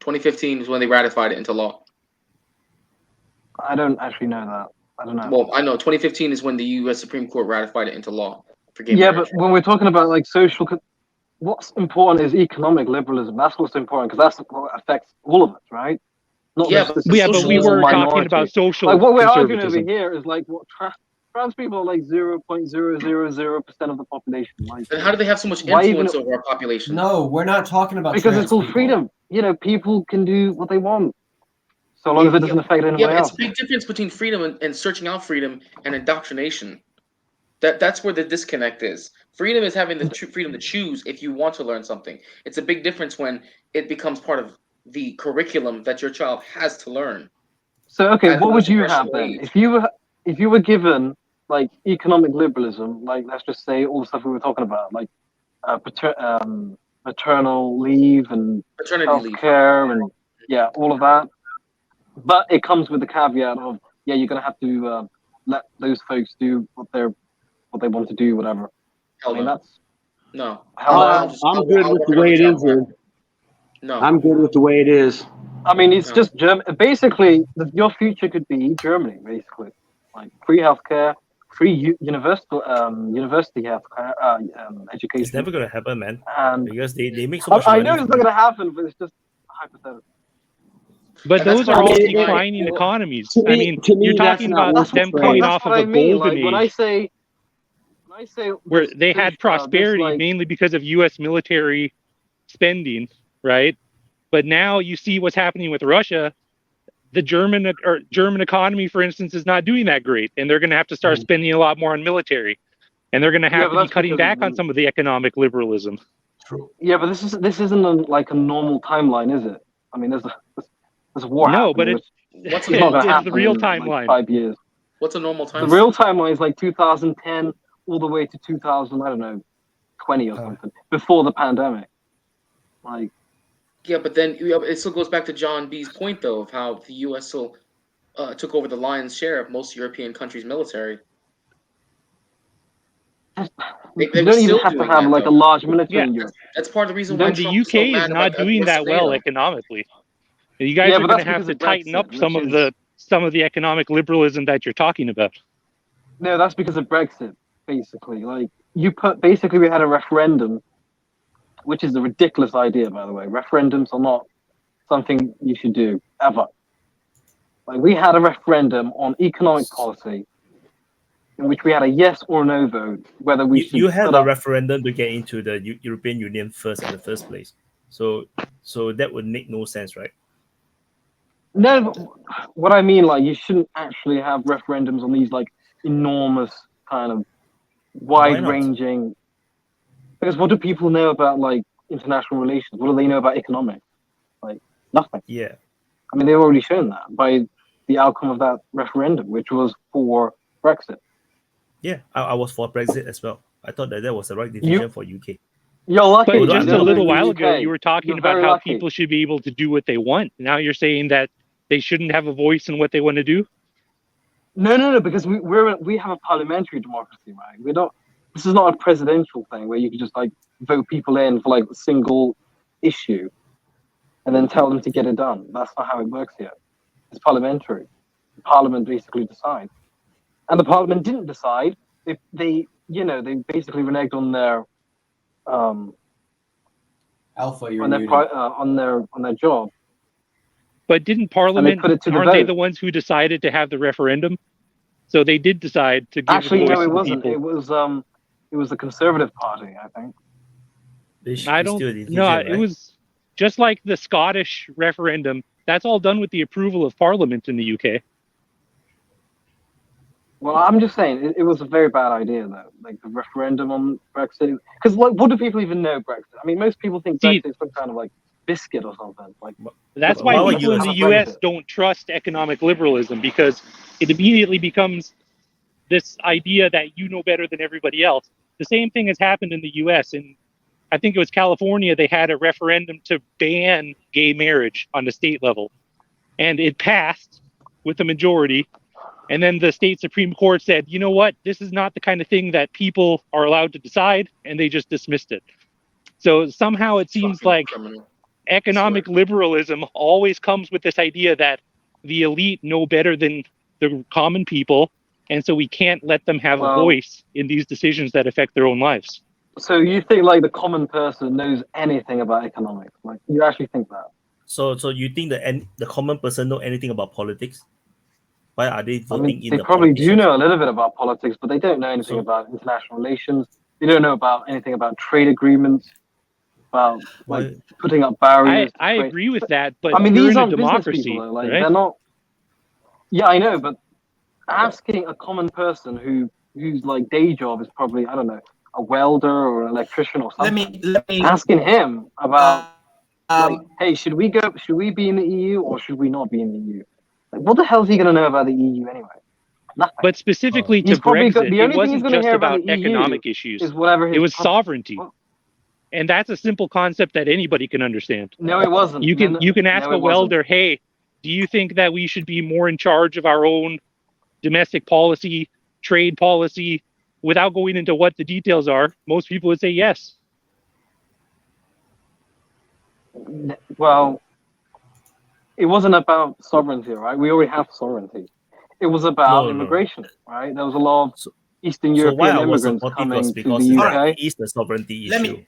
2015 is when they ratified it into law. I don't actually know that. I don't know. Well, I know 2015 is when the U.S. Supreme Court ratified it into law for gay But marriage. when we're talking about like social, what's important is economic liberalism. That's what's important, because that's what affects all of us, right? Not but we were talking about social. Like what we're arguing over here is like what trans people are like 0.000% of the population. Like, then how do they have so much influence over our population? No, we're not talking about because it's called freedom. You know, people can do what they want, so long as it doesn't affect anyone else. It's a big difference between freedom and searching out freedom and indoctrination. That's where the disconnect is. Freedom is having the freedom to choose if you want to learn something. It's a big difference when it becomes part of the curriculum that your child has to learn. So, okay, what would you have then? If you were given like economic liberalism, like let's just say all the stuff we were talking about, like maternal leave and healthcare and all of that, but it comes with the caveat of you're gonna have to let those folks do what they want to do, whatever. I mean, that's no. I'm good with the way it is. No, I'm good with the way it is. I mean, it's just Basically, your future could be Germany. Basically, like free healthcare, free university healthcare, education. It's never gonna happen, man. Because they make so much money. I know it's not gonna happen, but it's just hypothetical. But those are all declining economies. I mean, you're talking about them coming off of a golden age. When I say where they had prosperity mainly because of U.S. military spending, right? But now you see what's happening with Russia. The German economy, for instance, is not doing that great, and they're going to have to start spending a lot more on military, and they're going to have to be cutting back on some of the economic liberalism. True. Yeah, but this isn't like a normal timeline, is it? I mean, there's a war No, happening, but which What's is not going to it's happen the real in like timeline. 5 years. What's a normal The timeline? real timeline is like 2010 all the way to 2000, I don't know, 20 or something, before the pandemic. Like, Yeah, but then it still goes back to John B's point, though, of how the U.S. still took over the lion's share of most European countries' military. They you were don't even still have to doing have that, like though. a large military Yeah. in Europe. That's part of the reason why And the Trump was so UK is mad not about doing that well Bolsonaro. economically. You guys Yeah, are but going to that's have because to of tighten Brexit, up some which of is- the economic liberalism that you're talking about. No, that's because of Brexit, basically. Like, basically, we had a referendum, which is a ridiculous idea, by the way. Referendums are not something you should do, ever. Like, we had a referendum on economic policy in which we had a yes or no vote, whether we should You had put a up... referendum to get into the European Union first in the first place. So that would make no sense, right? No, what I mean, like, you shouldn't actually have referendums on these, like, enormous kind of Why not? wide-ranging... Because what do people know about, like, international relations? What do they know about economics? Like, nothing. Yeah. I mean, they've already shown that by the outcome of that referendum, which was for Brexit. Yeah, I was for Brexit as well. I thought that was the right decision for UK. You're lucky. But Although just I'm a not little in the while ago, UK. you were talking You're about very how lucky. people should be able to do what they want. Now you're saying that they shouldn't have a voice in what they want to do. No, because we have a parliamentary democracy, right? We don't. This is not a presidential thing where you can just like vote people in for like a single issue, and then tell them to get it done. That's not how it works here. It's parliamentary. The Parliament basically decides, and the Parliament didn't decide. They basically reneged on their Alpha, you're on their muted. on their job. But didn't Parliament, put it to the aren't they vote. the ones who decided to have the referendum? So they did decide to give Actually, a voice no, it to the wasn't. people. It was the Conservative Party, I think. I don't know. It was just like the Scottish referendum. That's all done with the approval of Parliament in the UK. Well, I'm just saying it was a very bad idea, though. Like the referendum on Brexit, because like, what do people even know Brexit? I mean, most people think Brexit is some kind of like biscuit or something. Like that's why why would people you in the accept US Brexit? don't trust economic liberalism, because it immediately becomes this idea that you know better than everybody else. The same thing has happened in the US. And I think it was California, they had a referendum to ban gay marriage on the state level. And it passed with a majority. And then the state Supreme Court said, you know what, this is not the kind of thing that people are allowed to decide, and they just dismissed it. So somehow it seems like economic liberalism always comes with this idea that the elite know better than the common people, and so we can't let them have a voice in these decisions that affect their own lives. So you think like the common person knows anything about economics? Like you actually think that? So you think the common person know anything about politics? Why are they voting in they the probably do politicians? know a little bit about politics, but they don't know anything about international relations. They don't know about anything about trade agreements, about like putting up barriers. I agree with that, but I mean, you're these in a aren't business democracy, people, though. Like right? they're not. Yeah, I know, but asking a common person whose like day job is probably, I don't know, a welder or an electrician or something. Let me asking him about like, hey, should we be in the EU or should we not be in the EU? Like, what the hell is he going to know about the EU anyway? Nothing. But specifically to He's probably Brexit, the it only thing he's wasn't going to just hear about about the EU economic issues. is whatever his It was sovereignty. Well, and that's a simple concept that anybody can understand. no, it wasn't. You can ask a welder, hey, do you think that we should be more in charge of our own domestic policy, trade policy, without going into what the details are? Most people would say yes. Well, it wasn't about sovereignty, right? We already have sovereignty. It was about immigration, right? There was a lot of Eastern European immigrants coming to the UK. It is the sovereignty issue.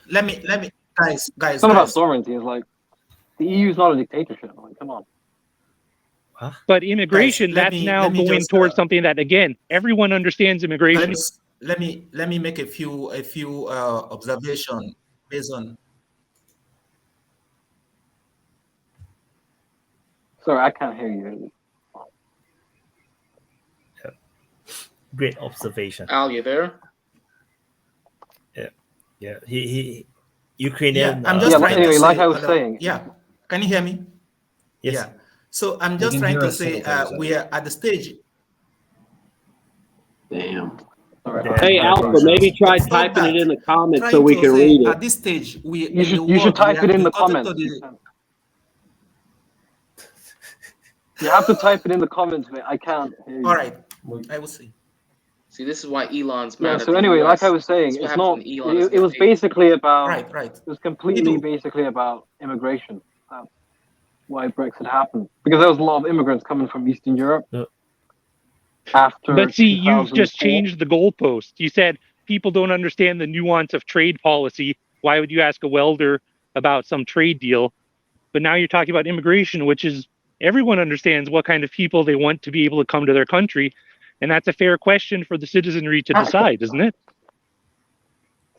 Let me, guys. It's not about sovereignty. It's like the EU is not a dictatorship. Like, come on. Huh? But immigration, that's now going towards something that, again, everyone understands immigration. Let me make a few observations based on. Sorry, I can't hear you. Yeah. Great observation. Al, you there? Yeah. He Ukrainian. Yeah, I'm just trying anyway, to like say, I was saying. Yeah, can you hear me? Yes. Yeah. So I'm We just didn't trying hear to a single say thing you said. we are at the stage. Damn. Sorry, Yeah. Hey, Yeah, Alpha, for sure. maybe try It's not typing it that. in the comments so Trying we to can say read it. at this stage, we you in the should world, type we it in have the gotten comments. to the You have to type it in the comments, mate. I can't hear you. all right. I will see. See, this is why Elon's Yeah. mad at So the anyway, US. like I was saying, That's what it's happens not. when Elon doesn't It get was paid. basically about. Right. It was completely basically about immigration. That's why Brexit happened, because there was a lot of immigrants coming from Eastern Europe Yeah. after. But see, you've 2004. just changed the goalpost. You said people don't understand the nuance of trade policy. Why would you ask a welder about some trade deal? But now you're talking about immigration, which is everyone understands what kind of people they want to be able to come to their country. And that's a fair question for the citizenry to decide, isn't it?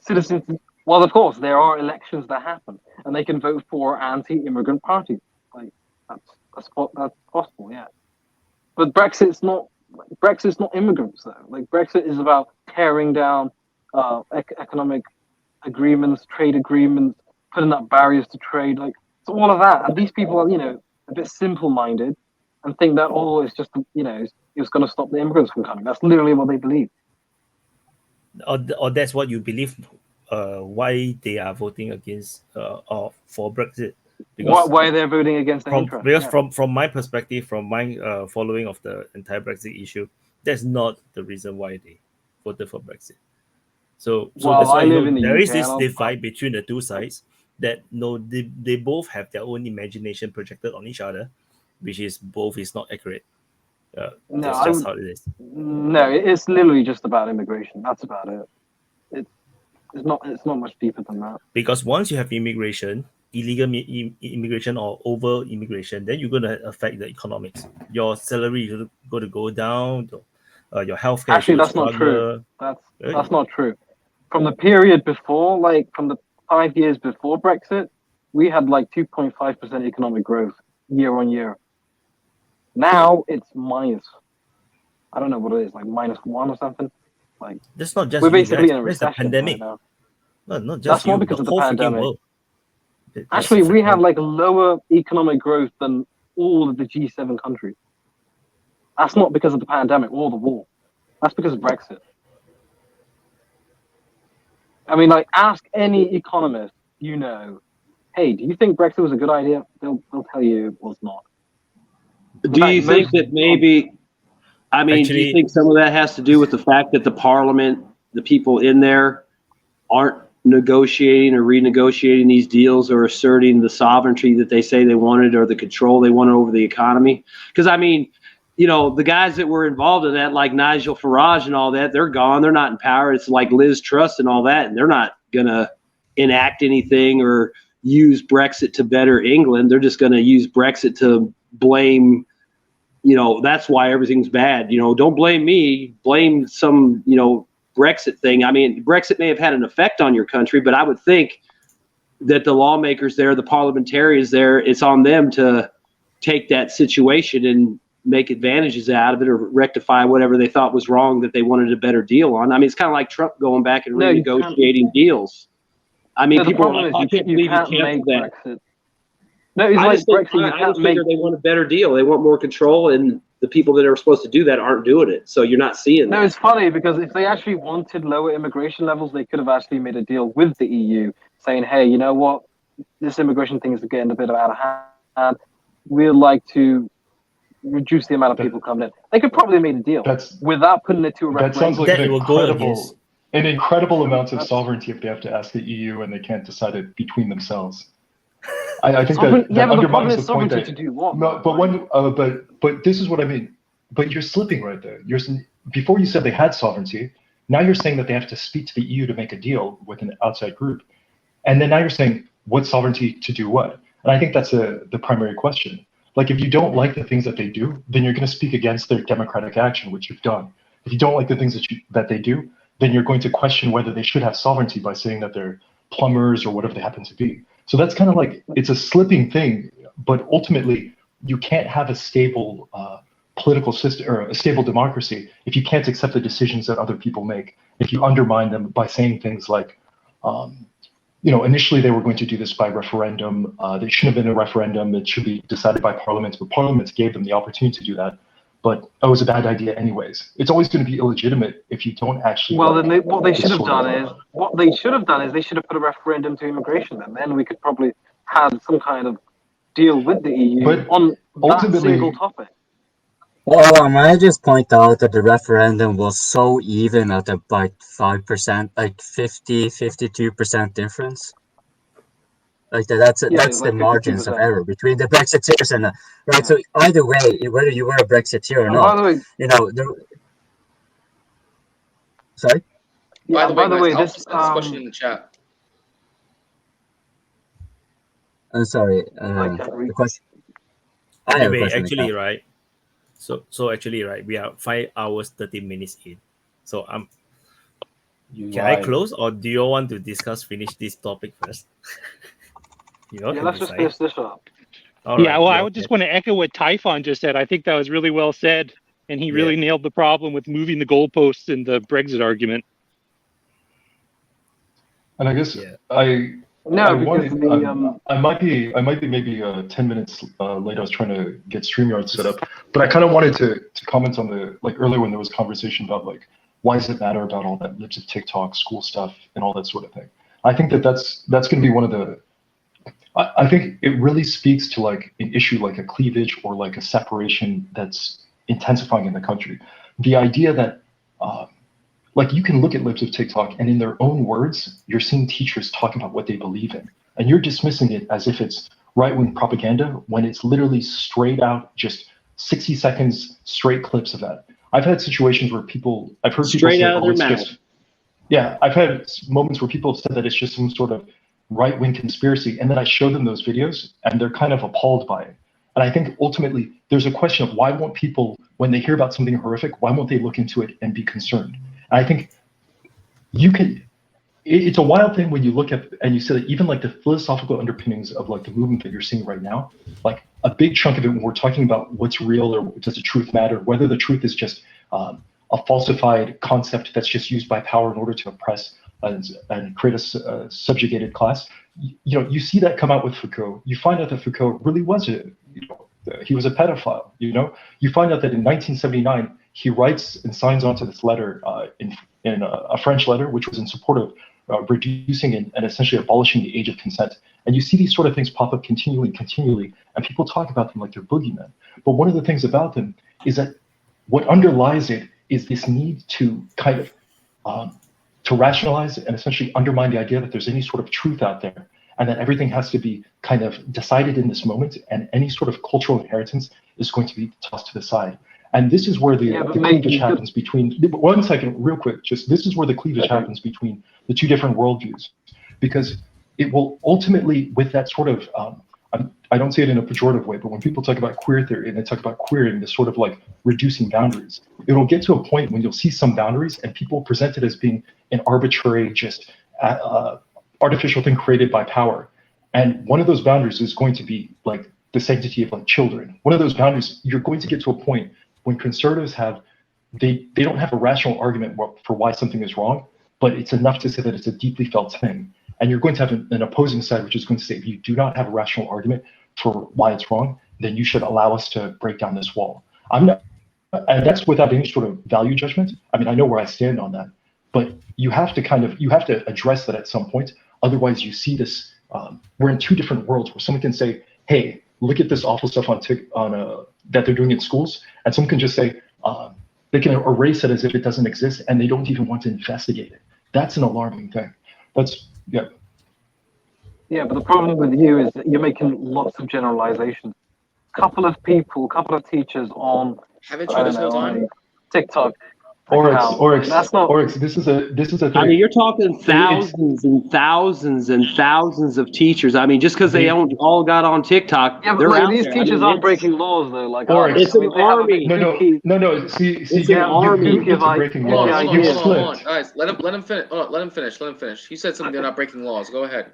Citizens. Well, of course, there are elections that happen, and they can vote for anti-immigrant parties. Like that's possible, yeah. But Brexit's not immigrants though. Like Brexit is about tearing down economic agreements, trade agreements, putting up barriers to trade. Like so all of that. And these people are, a bit simple-minded and think that it's just, it's going to stop the immigrants from coming. That's literally what they believe. Or that's what you believe. Why they are voting against or for Brexit? Because Why they're voting against their interest? because Yeah. from my perspective, from my following of the entire Brexit issue, that's not the reason why they voted for Brexit. So Well, that's why I live in the there is UK, this and divide between the two sides that they both have their own imagination projected on each other, which is both is not accurate. No, That's just how it is. No, it's literally just about immigration. That's about it. It's not much deeper than that. Because once you have immigration, illegal immigration or over immigration, then you're going to affect the economics. Your salary is going to go down. Your healthcare. Actually, that's not true. Really? That's not true. From the period before, like from the 5 years before Brexit, we had like 2.5% economic growth year on year. Now it's minus. I don't know what it is, like -1 or something. Like that's not just we're basically in a recession. recession Pandemic. right now. No, not just That's you. not because the of the whole freaking pandemic. world. Actually, we have like lower economic growth than all of the G7 countries. That's not because of the pandemic or the war. That's because of Brexit. I mean, like, ask any economist, hey, do you think Brexit was a good idea? They'll tell you it was not. Do you think that maybe, do you think some of that has to do with the fact that the parliament, the people in there, aren't negotiating or renegotiating these deals or asserting the sovereignty that they say they wanted or the control they wanted over the economy? Because, the guys that were involved in that, like Nigel Farage and all that, they're gone. They're not in power. It's like Liz Truss and all that, and they're not going to enact anything or use Brexit to better England. They're just going to use Brexit to blame, that's why everything's bad. Don't blame me. Blame some, Brexit thing. Brexit may have had an effect on your country, but I would think that the lawmakers there, the parliamentarians there, it's on them to take that situation and make advantages out of it or rectify whatever they thought was wrong that they wanted a better deal on. It's kind of like Trump going back and renegotiating deals. People are like, I can't believe you canceled that. Brexit. No, it's I Brexit. figure they want a better deal. They want more control, and the people that are supposed to do that aren't doing it. So you're not seeing that. No, it's funny because if they actually wanted lower immigration levels, they could have actually made a deal with the EU saying, hey, you know what? This immigration thing is getting a bit out of hand. We'd like to reduce the amount of people coming in. They could probably have made a deal without putting it to a referendum. That sounds like an incredible amount of sovereignty if they have to ask the EU and they can't decide it between themselves. I think that undermines the point that. To do what? No, but this is what I mean. But you're slipping right there. Before you said they had sovereignty. Now you're saying that they have to speak to the EU to make a deal with an outside group, and then now you're saying what sovereignty to do what? And I think that's the primary question. Like if you don't like the things that they do, then you're going to speak against their democratic action, which you've done. If you don't like the things that they do, then you're going to question whether they should have sovereignty by saying that they're plumbers or whatever they happen to be. So that's kind of like, it's a slipping thing, but ultimately you can't have a stable political system or a stable democracy if you can't accept the decisions that other people make. If you undermine them by saying things like, initially they were going to do this by referendum. They shouldn't have been a referendum. It should be decided by parliaments, but parliaments gave them the opportunity to do that. But it was a bad idea anyways. It's always going to be illegitimate if you don't actually. Well, then what they should have done is they should have put a referendum to immigration, and then we could probably have some kind of deal with the EU on that single topic. Well, may I just point out that the referendum was so even at about 5%, like 52% difference. Like that's the margins of error between the Brexiteers and right. So either way, whether you were a Brexiteer or not, sorry. Yeah, by the way, this question in the chat. I'm sorry. The question. Actually, right. So actually, right, we are 5 hours 30 minutes in. So can I close, or do you want to finish this topic first? Let's just finish this up. I just want to echo what Typhon just said. I think that was really well said, and he really nailed the problem with moving the goalposts in the Brexit argument. And I guess I might be maybe 10 minutes late. I was trying to get StreamYard set up, but I kind of wanted to comment on the earlier when there was conversation about why does it matter about all that libs of TikTok, school stuff, and all that sort of thing. I think that's going to be one of the. I think it really speaks to an issue like a cleavage or a separation that's intensifying in the country. The idea that you can look at libs of TikTok and in their own words, you're seeing teachers talking about what they believe in, and you're dismissing it as if it's right-wing propaganda when it's literally straight out, just 60 seconds straight clips of that. I've had situations where I've heard straight people say, out of their mouth. I've had moments where people have said that it's just some sort of right-wing conspiracy, and then I show them those videos and they're kind of appalled by it. And I think ultimately there's a question of why won't people, when they hear about something horrific, why won't they look into it and be concerned? And I think it's a wild thing when you look at and you say that even the philosophical underpinnings of the movement that you're seeing right now, a big chunk of it when we're talking about what's real or does the truth matter, whether the truth is just a falsified concept that's just used by power in order to oppress and create a subjugated class. You see that come out with Foucault. You find out that Foucault really was he was a pedophile. You find out that in 1979 he writes and signs onto this letter in a French letter, which was in support of reducing and essentially abolishing the age of consent. And you see these sort of things pop up continually, and people talk about them like they're boogeymen. But one of the things about them is that what underlies it is this need to kind of to rationalize and essentially undermine the idea that there's any sort of truth out there, and that everything has to be kind of decided in this moment, and any sort of cultural inheritance is going to be tossed to the side. And this is where the cleavage happens between. 1 second, real quick. This is where the cleavage happens between the two different worldviews, because it will ultimately, with that sort of. I don't say it in a pejorative way, but when people talk about queer theory and they talk about queering, this sort of reducing boundaries, it will get to a point when you'll see some boundaries and people present it as being an arbitrary, just artificial thing created by power. And one of those boundaries is going to be the sanctity of children. One of those boundaries, you're going to get to a point when conservatives they don't have a rational argument for why something is wrong, but it's enough to say that it's a deeply felt thing. And you're going to have an opposing side, which is going to say, if you do not have a rational argument for why it's wrong, then you should allow us to break down this wall. And that's without any sort of value judgment. I mean, I know where I stand on that, but you have to address that at some point. Otherwise, you see this. We're in two different worlds where someone can say, "Hey, look at this awful stuff that they're doing in schools," and someone can just say they can erase it as if it doesn't exist, and they don't even want to investigate it. That's an alarming thing. Yeah, but the problem with you is that you're making lots of generalizations. Couple of teachers on TikTok. Oryx, this is a thing. I mean, you're talking thousands and thousands and thousands of teachers. I mean, just because they all got on TikTok, but these teachers aren't breaking laws though. Oryx, it's an army. No. See, you're breaking laws. Hold on, guys. Let him finish. Let him finish. He said something. They're not breaking laws. Go ahead.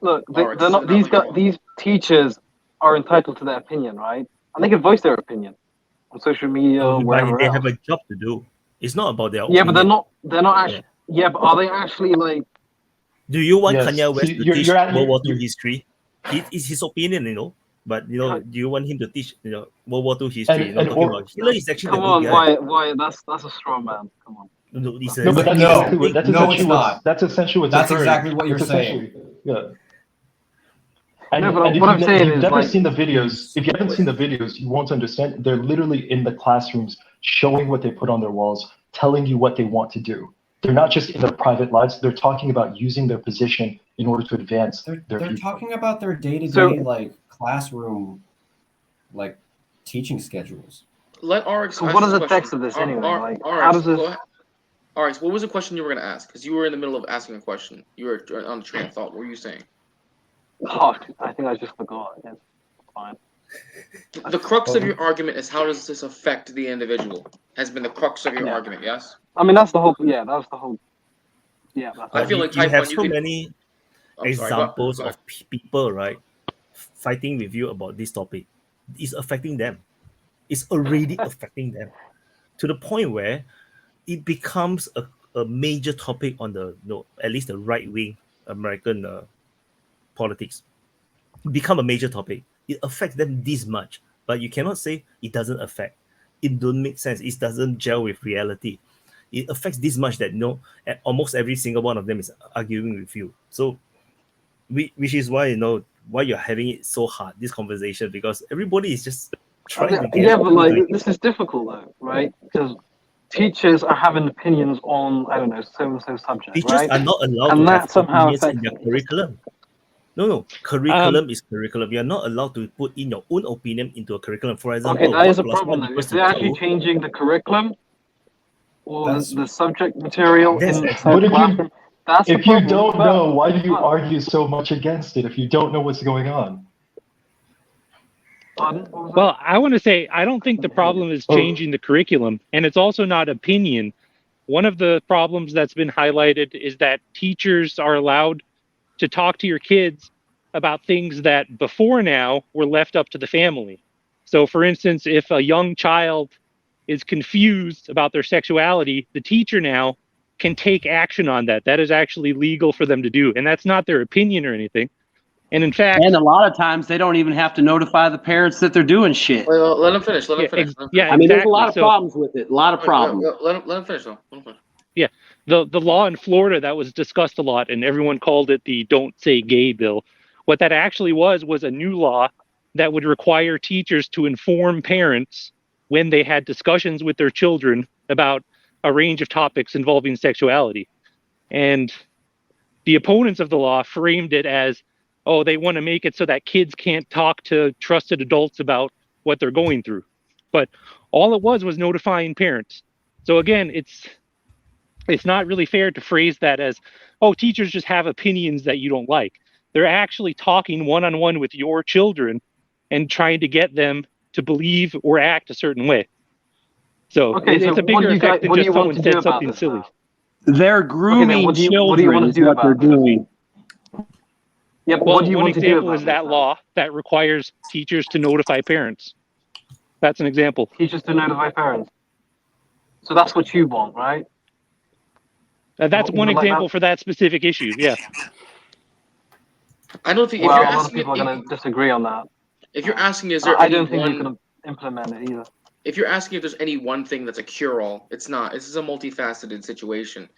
Look, they're not. These teachers are entitled to their opinion, right? And they can voice their opinion on social media, wherever. They have a job to do. It's not about their. Yeah, but they're not. They're not actually. Yeah, but are they actually Do you want Yes. Kanye West See, to you're- teach you're at- World War II you're- history? It's his opinion, but do you want him to teach World War II history? Talking about Hitler is actually Come the on, good guy. why? That's a straw man. Come on. No, No, but that's exactly what that's No, essentially it's what's not. that's essentially what's That's occurring. exactly what you're It's saying. Yeah. And, No, but and if what I'm saying you've is, never like- seen the videos, if you haven't seen the videos, you won't understand. They're literally in the classrooms showing what they put on their walls, telling you what they want to do. They're not just in their private lives. They're talking about using their position in order to advance their They're people. talking about their day-to-day So- like classroom like teaching schedules. Let RX. So ask what is this the question. text of this anyway? Like, RX, how does this? go ahead. RX, what was the question you were going to ask? Because you were in the middle of asking a question. You were on the train of thought. What were you saying? Oh, I think I just forgot. Yeah, fine. The crux of your argument is how does this affect the individual? Has been the crux of your argument, yes? I mean, that's the whole. Yeah, that's the whole. Yeah, that's I feel like you type have one, you so can- many I'm sorry, examples go ahead. of people, right, fighting with you about this topic. It's affecting them. It's already affecting them to the point where it becomes a major topic on the at least the right wing American politics. It become a major topic. It affects them this much, but you cannot say it doesn't affect. It don't make sense. It doesn't gel with reality. It affects this much that almost every single one of them is arguing with you. So, which is why why you're having it so hard, this conversation, because everybody is just trying to get. Yeah, but like this is difficult though, right? Because teachers are having opinions on I don't know so and so subject, Teachers right? are not allowed And to that have somehow opinions in affects their it. curriculum. No, curriculum is curriculum. You're not allowed to put in your own opinion into a curriculum. For example, Okay, that is a 1 + 1 problem though. equals If to they're actually 2. changing the curriculum or That's- the subject material That's in it. the But classroom, that's the if you problem. don't But- know, why do you but- argue so much against it? If you don't know what's going on, Pardon? What was that? Well, I want to say I don't think the problem is changing the curriculum, and it's also not opinion. One of the problems that's been highlighted is that teachers are allowed to talk to your kids about things that before now were left up to the family. So, for instance, if a young child is confused about their sexuality, the teacher now can take action on that. That is actually legal for them to do, and that's not their opinion or anything. And in fact, And a lot of times they don't even have to notify the parents that they're doing shit. Well, let him finish. Let him finish. yeah, I mean, there's a lot of exactly. So- problems with it. A lot of problems. Let him finish though. Let him finish. the law in Florida that was discussed a lot, and everyone called it the "Don't Say Gay" bill. What that actually was a new law that would require teachers to inform parents when they had discussions with their children about a range of topics involving sexuality. And the opponents of the law framed it as, oh, they want to make it so that kids can't talk to trusted adults about what they're going through. But all it was notifying parents. So again, it's not really fair to phrase that as, oh, teachers just have opinions that you don't like. They're actually talking one-on-one with your children and trying to get them to believe or act a certain way. So Okay, it's so a what bigger do you guys- effect than what do just you want someone to do said about something this silly. now? They're grooming what do you children wanna is do what about they're this? doing. Yeah, but Well, what do you one want to do example about is that this, law that requires teachers to notify parents. That's an example. Teachers to notify parents. So that's what you want, right? That's one Like that- example for that specific issue. Yeah. I don't think Well, if you're a lot of asking people are going to disagree on that. if you're asking is there I any don't think one, you can implement it either. if you're asking if there's any one thing that's a cure-all, it's not. This is a multifaceted situation.